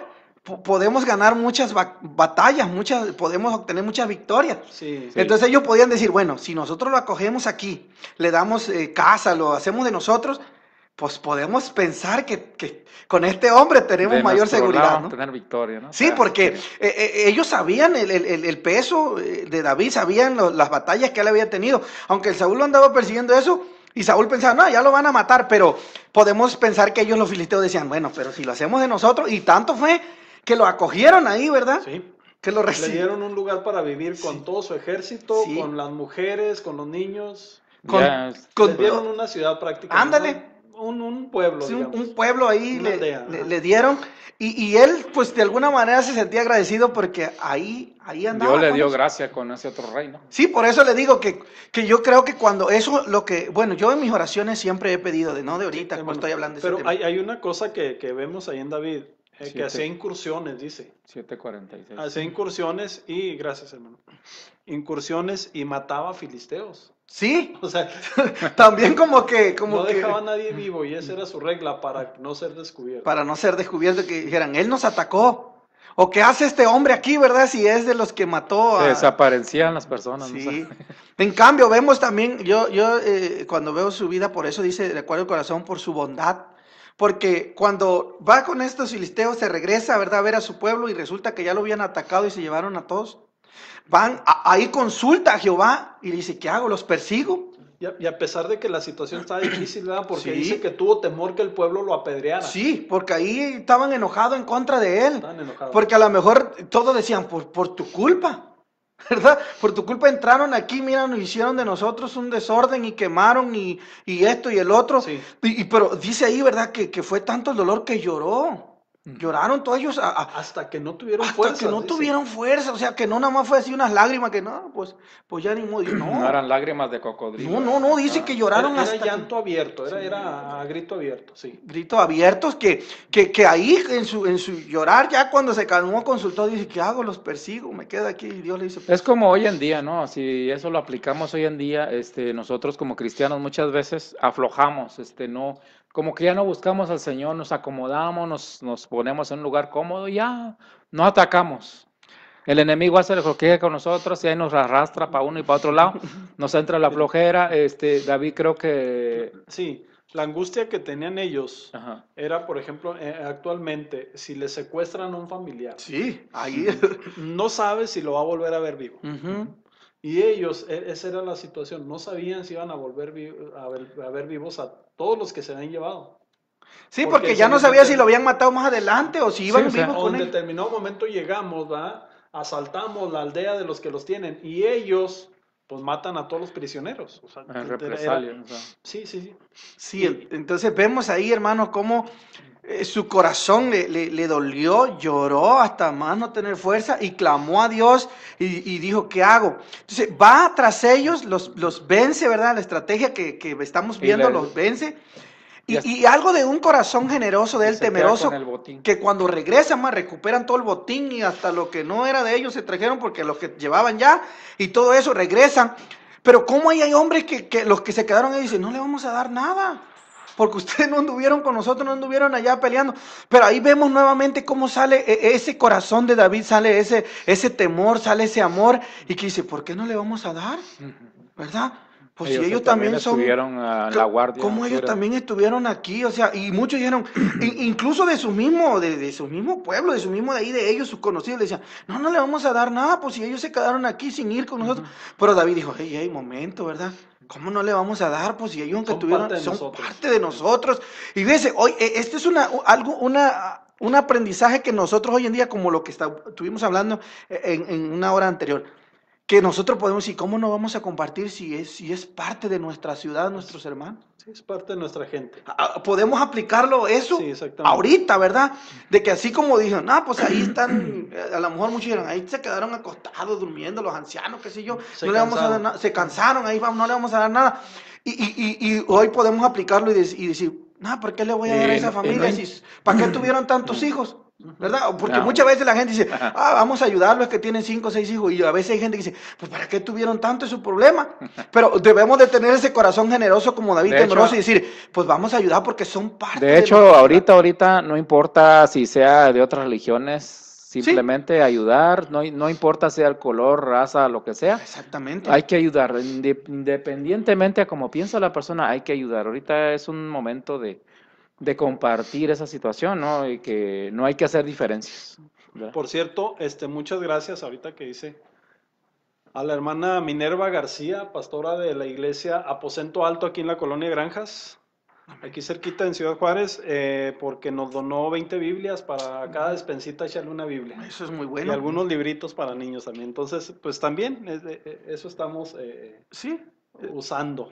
podemos ganar muchas batallas, podemos obtener muchas victorias. Sí. Entonces ellos podían decir, bueno, si nosotros lo acogemos aquí, le damos casa, lo hacemos de nosotros, pues podemos pensar que con este hombre tenemos de mayor nuestro seguridad, lado ¿no? tener victoria, ¿no? O Sí, sea, porque ellos sabían el peso de David, sabían las batallas que él había tenido. Aunque el Saúl lo andaba persiguiendo eso, y Saúl pensaba, no, ya lo van a matar, pero podemos pensar que ellos los filisteos decían, bueno, pero si lo hacemos de nosotros, y tanto fue que lo acogieron ahí, ¿verdad? Sí. Que lo Le recibieron. dieron un lugar para vivir con todo su ejército, Sí. con las mujeres, con los niños. ya Les dieron una ciudad prácticamente. Ándale. Un pueblo, Sí, digamos. un pueblo ahí Una aldea, ajá. le dieron, y él pues de alguna manera se sentía agradecido porque ahí andaba. Dios le con dio ellos. gracia con ese otro rey, ¿no? Sí, por eso le digo que yo creo que cuando eso, bueno, yo en mis oraciones siempre he pedido, no de ahorita, Sí, cuando estoy hablando de ese pero tema. hay una cosa que vemos ahí en David, que Siete. hacía incursiones, dice. 7:46. Hacía incursiones y, gracias hermano, incursiones y mataba filisteos. Sí, O sea, también como que no dejaba a nadie vivo y esa era su regla para no ser descubierto. para no ser descubierto, que dijeran, él nos atacó, o qué hace este hombre aquí, ¿verdad? Si es de los que mató Se a... desaparecían las personas, ¿no? Sí. En cambio, vemos también, yo cuando veo su vida, por eso dice, de acuerdo al corazón, por su bondad. Porque cuando va con estos filisteos, se regresa, ¿verdad?, a ver a su pueblo y resulta que ya lo habían atacado y se llevaron a todos. Ahí consulta a Jehová y dice, ¿qué hago? ¿Los persigo? Y a pesar de que la situación estaba difícil, ¿verdad? Porque Sí. dice que tuvo temor que el pueblo lo apedreara. Sí, porque ahí estaban enojados en contra de él. Estaban enojados. Porque a lo mejor todos decían, por tu culpa, ¿verdad? Por tu culpa entraron aquí, mira, nos hicieron de nosotros un desorden y quemaron y esto y el otro. Sí. Pero dice ahí, ¿verdad? Que fue tanto el dolor que lloró. Lloraron todos ellos Hasta que no tuvieron hasta fuerza. que no tuvieron fuerza. O sea, que no nada más fue así unas lágrimas, que no, pues ya ni modo. No eran lágrimas de cocodrilo. No, dice que lloraron Era hasta que- llanto abierto, era a grito abierto, sí. gritos abiertos, que ahí en su llorar, ya cuando se calmó, consultó, dice, ¿qué hago? Los persigo, me quedo aquí, y Dios le dice, Es como hoy en día, ¿no? Si eso lo aplicamos hoy en día, nosotros como cristianos muchas veces aflojamos, no, como que ya no buscamos al Señor, nos acomodamos, nos ponemos en un lugar cómodo y ya no atacamos. El enemigo hace lo que quiere con nosotros y ahí nos arrastra para uno y para otro lado, nos entra la flojera. David creo que... Sí, la angustia que tenían ellos Ajá. era, por ejemplo, actualmente, si le secuestran a un familiar, sí, ahí. no sabe si lo va a volver a ver vivo. Ujú. Y ellos, esa era la situación, no sabían si iban a volver a ver vivos a todos los que se habían llevado. Sí, Porque porque ya se no les sabía si determinó- lo habían matado más adelante o si iban o sea, vivos A con un él. determinado momento llegamos, ¿va? Asaltamos la aldea de los que los tienen y ellos, pues matan a todos los prisioneros. O sea, En represalia, o sea. Sí. Sí, entonces vemos ahí, hermanos, cómo su corazón le dolió, lloró hasta más no tener fuerza y clamó a Dios y dijo, ¿qué hago? Entonces va tras ellos, los vence, ¿verdad? La estrategia que estamos Y viendo, le- los vence. y hasta- Y algo de un corazón generoso de él, se queda temeroso, con el botín. que cuando regresan más recuperan todo el botín y hasta lo que no era de ellos se trajeron porque los que llevaban ya y todo eso regresan. Pero cómo hay hombres que los que se quedaron ahí dicen, no le vamos a dar nada, porque ustedes no anduvieron con nosotros, no anduvieron allá peleando. Pero ahí vemos nuevamente cómo sale ese corazón de David, sale ese temor, sale ese amor, y que dice, ¿por qué no le vamos a dar? ¿Verdad? Pues si ellos también son... estuvieron a la guardia. Como ellos afuera. también estuvieron aquí, o sea, y muchos dijeron, incluso de su mismo pueblo, de su mismo de ahí, de ellos, sus conocidos, le decían, no le vamos a dar nada, pues si ellos se quedaron aquí sin ir con nosotros. Pero David dijo, hey, momento, ¿verdad? ¿Cómo no le vamos a dar? Pues si ellos aunque Son estuvieron, parte de son nosotros. parte de nosotros. Y fíjese, hoy, este es un aprendizaje que nosotros hoy en día, como lo que estuvimos hablando en una hora anterior, que nosotros podemos decir, ¿cómo no vamos a compartir si es parte de nuestra ciudad, nuestros hermanos? Sí, es parte de nuestra gente. Podemos aplicarlo eso Sí, exactamente. ahorita, ¿verdad? De que así como dijeron, pues ahí están, a lo mejor muchos dijeron, ahí se quedaron acostados durmiendo los ancianos, qué sé yo, no le vamos a dar nada, se cansaron, ahí vamos, no le vamos a dar nada. Y hoy podemos aplicarlo y decir, ¿por qué le voy a dar a esa familia? ¿Para qué tuvieron tantos hijos? ¿Verdad? Porque muchas veces la gente dice, vamos a ayudarlos que tienen 5 o 6 hijos. Y a veces hay gente que dice, pues ¿para qué tuvieron tanto? Es su problema. Pero debemos de tener ese corazón generoso como David temeroso y decir, pues vamos a ayudar porque son parte de hecho, ahorita no importa si sea de otras religiones, simplemente ayudar, no importa sea el color, raza, lo que sea. Exactamente. Hay que ayudar, independientemente a cómo piensa la persona, hay que ayudar. Ahorita es un momento de compartir esa situación, ¿no? Y que no hay que hacer diferencias, ¿verdad? Por cierto, muchas gracias ahorita que dice a la hermana Minerva García, pastora de la iglesia Aposento Alto aquí en la colonia Granjas, aquí cerquita en Ciudad Juárez, porque nos donó 20 Biblias para cada despensita echarle una Biblia. Eso es muy bueno. Y algunos libritos para niños también. Entonces, pues también eso estamos usando.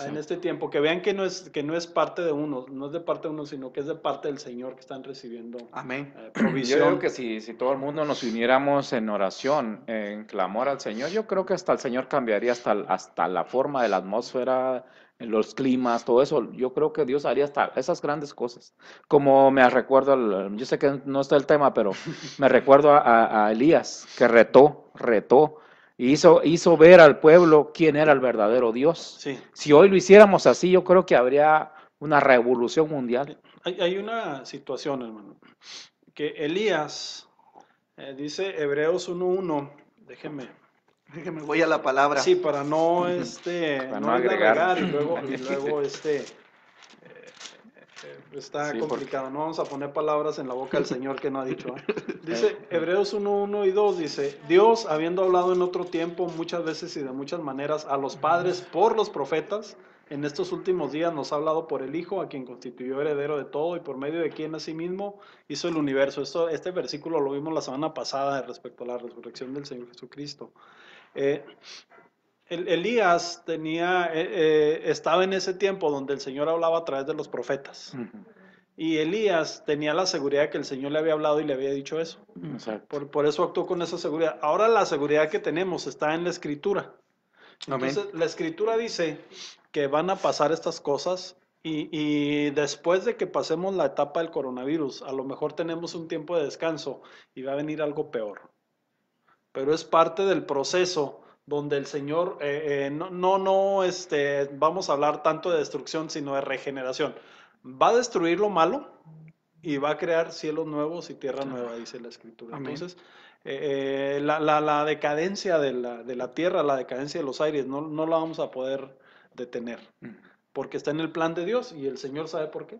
En este tiempo, que vean que no es parte de uno, no es de parte de uno, sino que es de parte del Señor que están recibiendo. Amén. Provisión. Yo creo que si todo el mundo nos uniéramos en oración, en clamor al Señor, yo creo que hasta el Señor cambiaría hasta la forma de la atmósfera, los climas, todo eso. Yo creo que Dios haría hasta esas grandes cosas. Como me recuerdo, yo sé que no está el tema, pero me recuerdo a Elías, que retó. Hizo ver al pueblo quién era el verdadero Dios. Sí. Si hoy lo hiciéramos así, yo creo que habría una revolución mundial. Hay una situación, hermano, que Elías, dice Hebreos 1:1, déjeme voy a la palabra. Sí, para no, no agregar y luego está complicado, no vamos a poner palabras en la boca del Señor que no ha dicho. Dice Hebreos 1:1 y 2, dice, Dios, habiendo hablado en otro tiempo muchas veces y de muchas maneras a los padres por los profetas, en estos últimos días nos ha hablado por el Hijo, a quien constituyó heredero de todo y por medio de quien asimismo hizo el universo. Este versículo lo vimos la semana pasada respecto a la resurrección del Señor Jesucristo. Elías estaba en ese tiempo donde el Señor hablaba a través de los profetas. Y Elías tenía la seguridad que el Señor le había hablado y le había dicho eso. Por eso actuó con esa seguridad. Ahora la seguridad que tenemos está en la Escritura. Entonces, la Escritura dice que van a pasar estas cosas y después de que pasemos la etapa del coronavirus, a lo mejor tenemos un tiempo de descanso y va a venir algo peor. Pero es parte del proceso donde el Señor, vamos a hablar tanto de destrucción, sino de regeneración. Va a destruir lo malo y va a crear cielos nuevos y tierra nueva, dice la Escritura. Amén. Entonces, la decadencia de la tierra, la decadencia de los aires, no la vamos a poder detener, porque está en el plan de Dios y el Señor sabe por qué.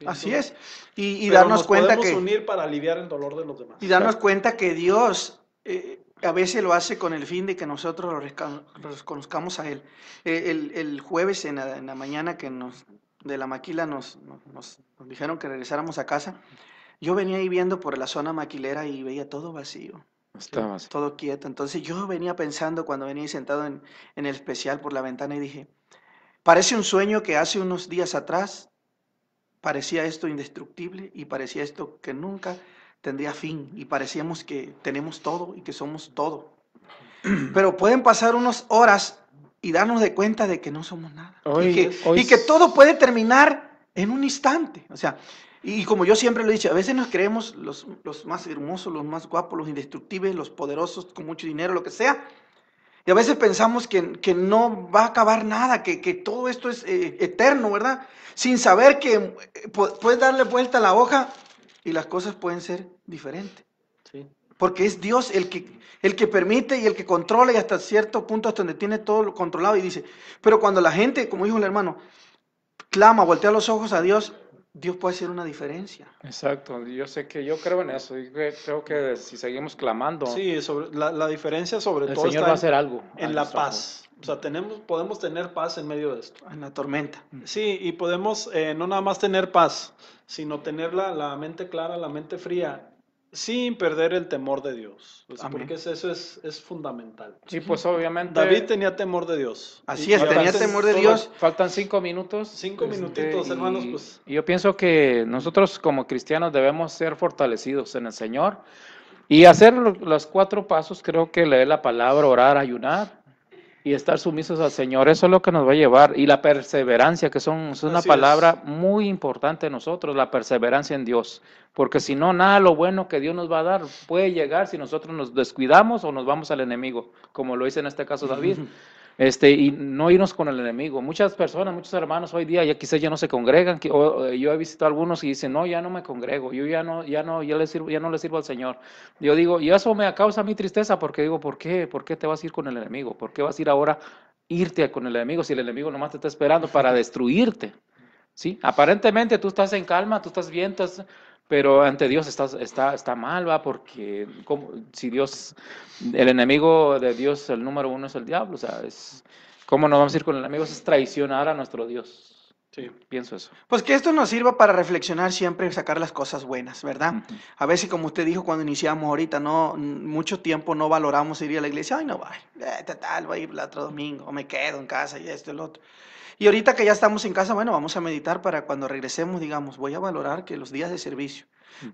Así es, y darnos cuenta que podemos unir para aliviar el dolor de los demás. Y darnos cuenta que Dios a veces lo hace con el fin de que nosotros lo conozcamos a Él. El jueves en la mañana que de la maquila nos dijeron que regresáramos a casa, yo venía ahí viendo por la zona maquilera y veía todo vacío. Estaba así. Todo quieto. Entonces yo venía pensando cuando venía sentado en el especial por la ventana y dije, parece un sueño que hace unos días atrás parecía esto indestructible y parecía esto que nunca tendría fin y parecíamos que tenemos todo y que somos todo. Pero pueden pasar unas horas y darnos de cuenta de que no somos nada. Y que todo puede terminar en un instante. O sea, y como yo siempre lo he dicho, a veces nos creemos los más hermosos, los más guapos, los indestructibles, los poderosos, con mucho dinero, lo que sea. Y a veces pensamos que no va a acabar nada, que todo esto es eterno, ¿verdad? Sin saber que puedes darle vuelta a la hoja y las cosas pueden ser diferentes. Sí. Porque es Dios el que permite y el que controla y hasta cierto punto hasta donde tiene todo lo controlado. Y dice, pero cuando la gente, como dijo el hermano, clama, voltea los ojos a Dios, Dios puede hacer una diferencia. Exacto, yo creo en eso, yo creo que si seguimos clamando. Sí, sobre la diferencia sobre todo el Señor va a hacer algo. En la paz. O sea, podemos tener paz en medio de esto. En la tormenta. Sí, y podemos no nada más tener paz, sino tener la mente clara, la mente fría, sin perder el temor de Dios. Pues, Amén. porque eso es fundamental. Y pues obviamente David tenía temor de Dios. Así es, tenía aparte, temor de todo- Dios. faltan 5 minutos. 5 minutitos, hermanos, pues. Y yo pienso que nosotros como cristianos debemos ser fortalecidos en el Señor y hacer los 4 pasos. Creo que leer la palabra, orar, ayunar y estar sumisos al Señor. Eso es lo que nos va a llevar. Y la perseverancia, que es una Así palabra muy importante en nosotros, la perseverancia en Dios. Porque si no, nada lo bueno que Dios nos va a dar puede llegar si nosotros nos descuidamos o nos vamos al enemigo, como lo dice en este caso David. Y no irnos con el enemigo. Muchas personas, muchos hermanos hoy día ya quizás ya no se congregan. Yo he visitado a algunos y dicen, no, ya no me congrego, yo ya no le sirvo al Señor. Yo digo, y eso me causa mi tristeza porque digo, ¿por qué? ¿Por qué te vas a ir con el enemigo? ¿Por qué vas a ir ahora irte con el enemigo si el enemigo nomás te está esperando para destruirte? ¿Sí? Aparentemente tú estás en calma, tú estás bien, pero ante Dios está mal, ¿va? Porque si Dios, el enemigo de Dios, el número 1 es el diablo, o sea, ¿cómo nos vamos a ir con el enemigo? Es traicionar a nuestro Dios. Sí. Pienso eso. Pues que esto nos sirva para reflexionar siempre, sacar las cosas buenas, ¿verdad? Ujú. A veces, como usted dijo cuando iniciamos ahorita, mucho tiempo no valoramos ir a la iglesia. Ay, no, voy a ir el otro domingo, o me quedo en casa y esto y lo otro. Y ahorita que ya estamos en casa, bueno, vamos a meditar para cuando regresemos, digamos, voy a valorar que los días de servicio,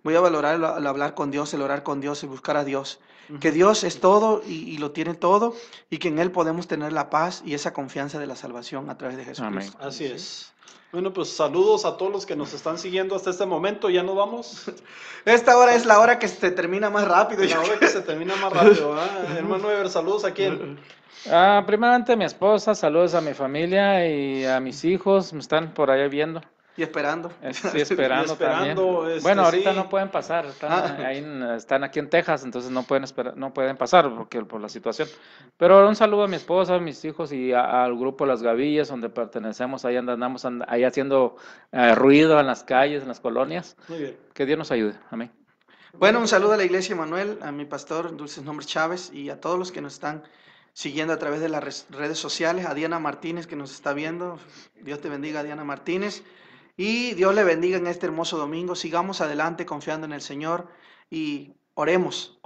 voy a valorar el hablar con Dios, el orar con Dios, el buscar a Dios, que Dios es todo y lo tiene todo, y que en Él podemos tener la paz y esa confianza de la salvación a través de Jesucristo. Amén. Así es. Bueno, pues saludos a todos los que nos están siguiendo hasta este momento. Ya nos vamos. Esta hora es la hora que se termina más rápido. La hora que se termina más rápido. Hermano Ever, saludos a quién. Primeramente a mi esposa, saludos a mi familia y a mis hijos, me están por allá viendo. Y esperando. Sí, esperando, Y esperando, también. Bueno, ahorita sí. no pueden pasar, están aquí en Texas, entonces no pueden pasar por la situación. Pero un saludo a mi esposa, a mis hijos y al grupo Las Gavillas, donde pertenecemos, ahí andamos ahí haciendo ruido en las calles, en las colonias. Muy bien. Que Dios nos ayude, amén. Bueno, un saludo a la Iglesia Manuel, a mi pastor Dulces Nombres Chávez y a todos los que nos están siguiendo a través de las redes sociales, a Diana Martínez que nos está viendo. Dios te bendiga, Diana Martínez. Y Dios le bendiga en este hermoso domingo. Sigamos adelante confiando en el Señor y oremos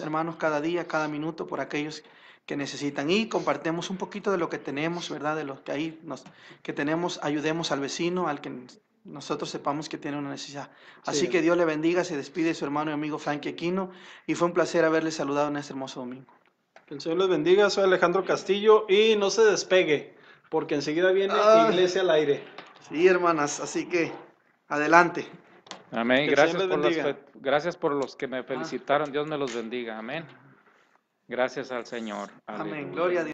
hermanos cada día, cada minuto por aquellos que necesitan. Y compartemos un poquito de lo que tenemos, ¿verdad? De lo que ahí que tenemos, ayudemos al vecino, al que nosotros sepamos que tiene una necesidad. Así que Dios le bendiga, se despide su hermano y amigo Frankie Aquino y fue un placer haberle saludado en este hermoso domingo. Que el Señor les bendiga, soy Alejandro Castillo y no se despegue, porque enseguida viene Iglesia al Aire. Sí, hermanas, así que adelante. Amén, Que el gracias Señor les bendiga. gracias por los que me felicitaron, Dios me los bendiga, amén. Gracias al Señor. Amén, Aleluya. gloria a Dios.